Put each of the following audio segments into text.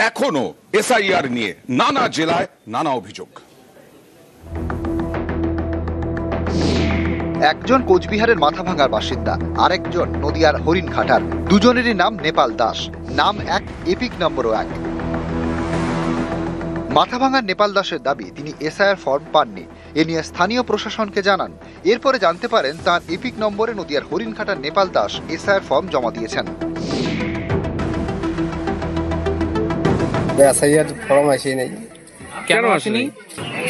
এখনো এসআইআর নিয়ে নানা জেলায় নানা অভিযোগ। একজন কোচবিহারের মাথাভাঙার বাসিন্দা, আরেকজন নদিয়ার হরিণঘাটার। দুজনেরই নাম নেপাল দাস, নাম এক, এপিক নম্বরও এক। মাথাভাঙার নেপাল দাসের দাবি তিনি এসআইআর ফর্ম পাননি। এ নিয়ে স্থানীয় প্রশাসনকে জানান। এরপরে জানতে পারেন তার এপিক নম্বরে নদিয়ার হরিণঘাটার নেপাল দাস এসআইআর ফর্ম জমা দিয়েছেন। এসআইআর ফর্ম আসেনি। কেন আসেনি?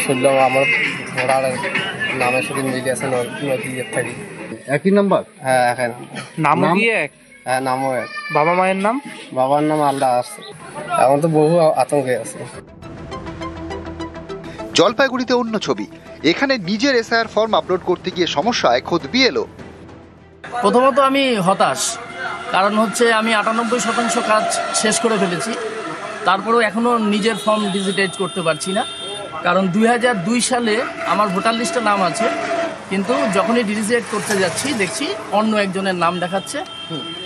শুনলাম আমার ভোটার নামের সাথে মিলে আছে, নদীর থাকি একই নাম্বার? হ্যাঁ, এখন নামও কি এক? হ্যাঁ, নামও এক। বাবা মায়ের নাম? বাবার নাম আলাদা আছে। এখন তো বহু আতঙ্কে আছে। জলপাইগুড়িতে অন্য ছবি। এখানে নিজের এসআইআর ফর্ম আপলোড করতে গিয়ে সমস্যায় খোদ বিএলও। প্রথমত আমি হতাশ, কারণ হচ্ছে আমি 98% কাজ শেষ করে ফেলেছি, তারপরেও এখনও নিজের ফর্ম ডিজিটাইজ করতে পারছি না। কারণ 2002 সালে আমার ভোটার লিস্টে নাম আছে, কিন্তু যখনই ডিজিটাইজ করতে যাচ্ছি দেখছি অন্য একজনের নাম দেখাচ্ছে।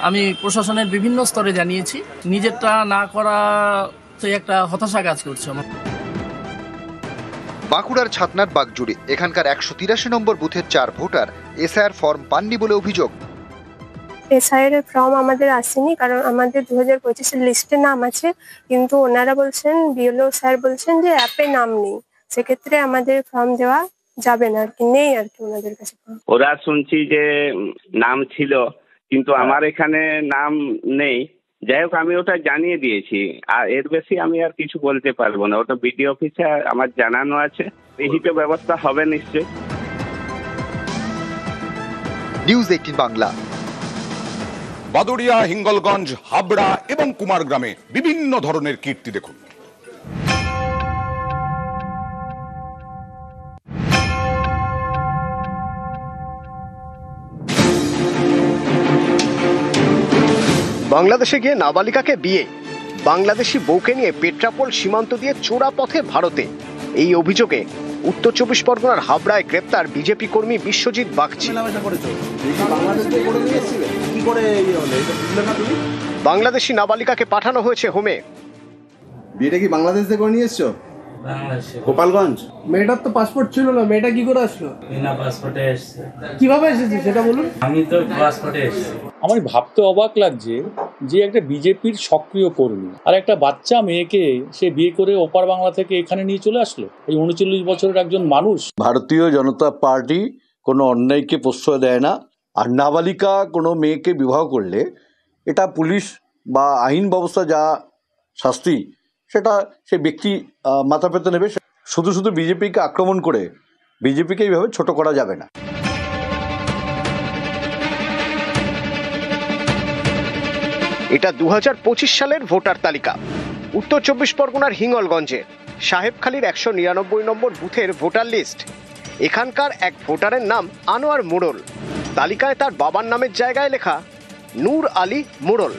আমি প্রশাসনের বিভিন্ন স্তরে জানিয়েছি, নিজেরটা না করা তো একটা হতাশা কাজ করছে আমার। বাঁকুড়ার ছাতনার বাগজুড়ে এখানকার 183 নম্বর বুথের 4 ভোটার এসআইআর ফর্ম পাননি বলে অভিযোগ। এসআইআর ফর্ম আমাদের আসেনি, কারণ আমাদের 2025-এর লিস্টে নাম আছে, কিন্তু ওনারা বলছেন, বিএলও স্যার বলছেন যে অ্যাপে নাম নেই, সেক্ষেত্রে আমাদের ফর্ম দেওয়া যাবে না, আর কি নেই আর কি ওনাদের কাছে। ওরা শুনছি যে নাম ছিল, কিন্তু আমার এখানে নাম নেই। যাই হোক, আমি ওটা জানিয়ে দিয়েছি, আর এর বেশি আমি আর কিছু বলতে পারবো না। ওটা বিডিও অফিসে আমার জানানো আছে, বিহিত ব্যবস্থা হবে নিশ্চয়ই। নিউজ 18 বাংলা। বাদুড়িয়া, হিঙ্গলগঞ্জ, হাবড়া এবং কুমারগ্রামে বিভিন্ন ধরনের কীর্তি দেখুন। বাংলাদেশে গিয়ে নাবালিকাকে বিয়ে, বাংলাদেশি বউকে নিয়ে পেট্রাপোল সীমান্ত দিয়ে চোরা পথে ভারতে। এই অভিযোগে উত্তর 24 পরগনার হাবড়ায় গ্রেপ্তার বিজেপি কর্মী বিশ্বজিৎ বাগচি। বাংলাদেশি নাবালিকাকে পাঠানো হয়েছে হোমে। বিয়েটা কি বাংলাদেশ থেকে করে নিয়ে এসছো? গোপালগঞ্জ। মেয়েটার তো পাসপোর্ট ছিল না, মেয়েটা কি করে আসলো? বিনা পাসপোর্টে এসেছে। কিভাবে এসেছে সেটা বলুন। আমি তো পাসপোর্টে এসেছি। আমার ভাবতে অবাক লাগছে যে একটা বিজেপির সক্রিয় কর্মী আর একটা বাচ্চা মেয়েকে সে বিয়ে করে ওপার বাংলা থেকে এখানে নিয়ে চলে আসলো। এই 39 বছরের একজন মানুষ। ভারতীয় জনতা পার্টি কোনো অন্যায়কে প্রশ্রয় দেয় না, আর নাবালিকা কোনো মেয়েকে বিবাহ করলে এটা পুলিশ বা আইন ব্যবস্থা যা শাস্তি সেটা সে ব্যক্তি মাথা পেতে নেবে। শুধু শুধু বিজেপিকে আক্রমণ করে বিজেপিকে এইভাবে ছোট করা যাবে না। এটা 2025 সালের ভোটার তালিকা। উত্তর 24 পরগনার হিঙ্গলগঞ্জে সাহেবখালীর 199 নম্বর বুথের ভোটার লিস্ট। এখানকার এক ভোটারের নাম আনোয়ার মোড়ল। তালিকায় তার বাবার নামের জায়গায় লেখা নূর আলী মোড়ল।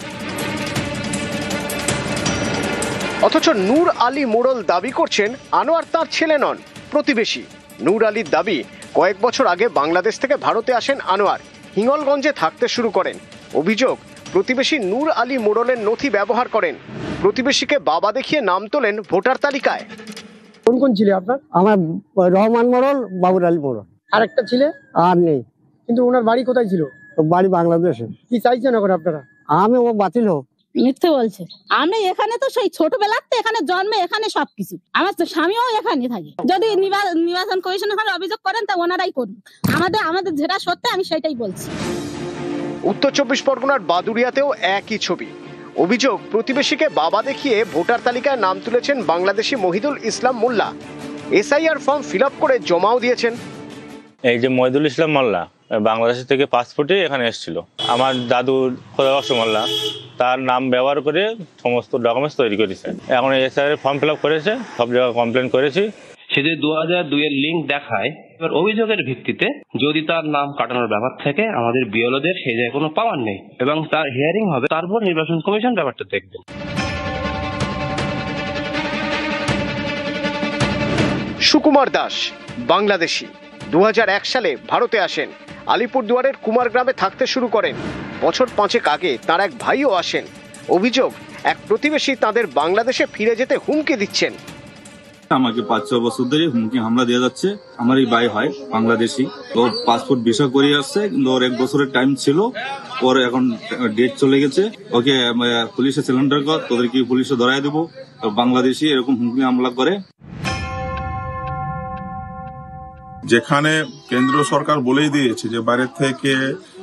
অথচ নূর আলী মোড়ল দাবি করছেন আনোয়ার তার ছেলে নন, প্রতিবেশী। নূর আলীর দাবি, কয়েক বছর আগে বাংলাদেশ থেকে ভারতে আসেন আনোয়ার, হিঙ্গলগঞ্জে থাকতে শুরু করেন। অভিযোগ, প্রতিবেশী নূর আলী মোড়লের নথি ব্যবহার করেন। প্রতিবেশীকে বাবা দেখিয়ে নাম তোলেন ভোটার তালিকায়। কোন কোন ছিল আপনার? আমার রহমান মোড়ল, বাবুর আলী মোড়ল। আর একটা ছিলে? আর নেই। কিন্তু ওনার বাড়ি কোথায় ছিল? বাড়ি বাংলাদেশে। কি চাইছেন এখন আপনারা? আমি ও বাতিল হোক। মিথ্যে বলছে। আমি এখানে তো সেই ছোটবেলাতে এখানে জন্মে, এখানে সবকিছু। আমার তো স্বামীও এখানে থাকে। যদি নির্বাচন কমিশনের কাছে অভিযোগ করেন তা ওনারাই করুন। আমাদের যেটা সত্য আমি সেটাই বলছি। উত্তর 24 পরগনার বাদুড়িয়াতেও একই ছবি। অভিযোগ, প্রতিবেশীকে বাবা দেখিয়ে ভোটার তালিকায় নাম তুলেছেন Bangladeshi Mohidul Islam Molla. SIR form fill up করে জমাও দিয়েছেন। এই যে মহিদুল ইসলাম মোল্লা বাংলাদেশ থেকে পাসপোর্টে এখানে এসেছিল। আমার দাদুর খোদাবর্ষ মোল্লা তার নাম ব্যবহার করে সমস্ত ডকুমেন্টস তৈরি করেছে। এখন এসআইআর ফর্ম ফিল আপ করেছে, সব জায়গায় কমপ্লেন করেছি। সে যে 2002 এর লিঙ্ক দেখায়, এবার অভিযোগের ভিত্তিতে যদি তার নাম কাটানোর ব্যাপার থাকে, আমাদের বিএলওদের সেই জায়গায় কোনো পাওয়ার নেই এবং তার হিয়ারিং হবে, তারপর নির্বাচন কমিশন ব্যাপারটা দেখবেন। সুকুমার দাস বাংলাদেশি, 2001 সালে ভারতে আসেন। আলিপুরদুয়ারের কুমারগ্রামে থাকতে শুরু করেন। বছর 5 আগে তার এক ভাইও আসেন। অভিযোগ, এক প্রতিবেশী তাদের বাংলাদেশে ফিরে যেতে হুমকি দিচ্ছেন। আমাকে 5-6 বছর ধরে হুমকি হামলা দেওয়া যাচ্ছে। আমার এই ভাই হয় বাংলাদেশি, ওর পাসপোর্ট ভিসা করে আসছে, কিন্তু ওর 1 বছরের টাইম ছিল, ওর এখন ডেট চলে গেছে। ওকে পুলিশে সিলিন্ডার কর, তোদের কি পুলিশে ধরাই দেবো। বাংলাদেশি এরকম হুমকি হামলা করে। যেখানে কেন্দ্র সরকার বলেই দিয়েছে যে বাইরে থেকে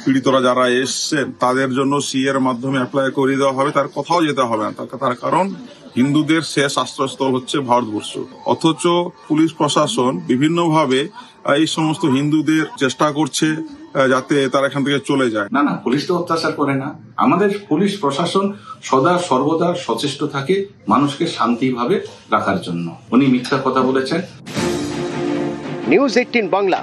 পীড়িতরা যারা এসছেন তাদের জন্য সিএর মাধ্যমে অ্যাপ্লাই করে দেওয়া হবে, তার কোথাও যেতে হবে না। তার কারণ হিন্দুদের শেষ আশ্রয়স্থল হচ্ছে ভারতবর্ষ। অথচ পুলিশ প্রশাসন বিভিন্নভাবে এই সমস্ত হিন্দুদের চেষ্টা করছে যাতে তারা এখান থেকে চলে যায়। না, পুলিশ তো অত্যাচার করে না। আমাদের পুলিশ প্রশাসন সদা সর্বদা সচেষ্ট থাকে মানুষকে শান্তিভাবে রাখার জন্য। উনি মিথ্যা কথা বলেছেন। নিউজ 18 বাংলা।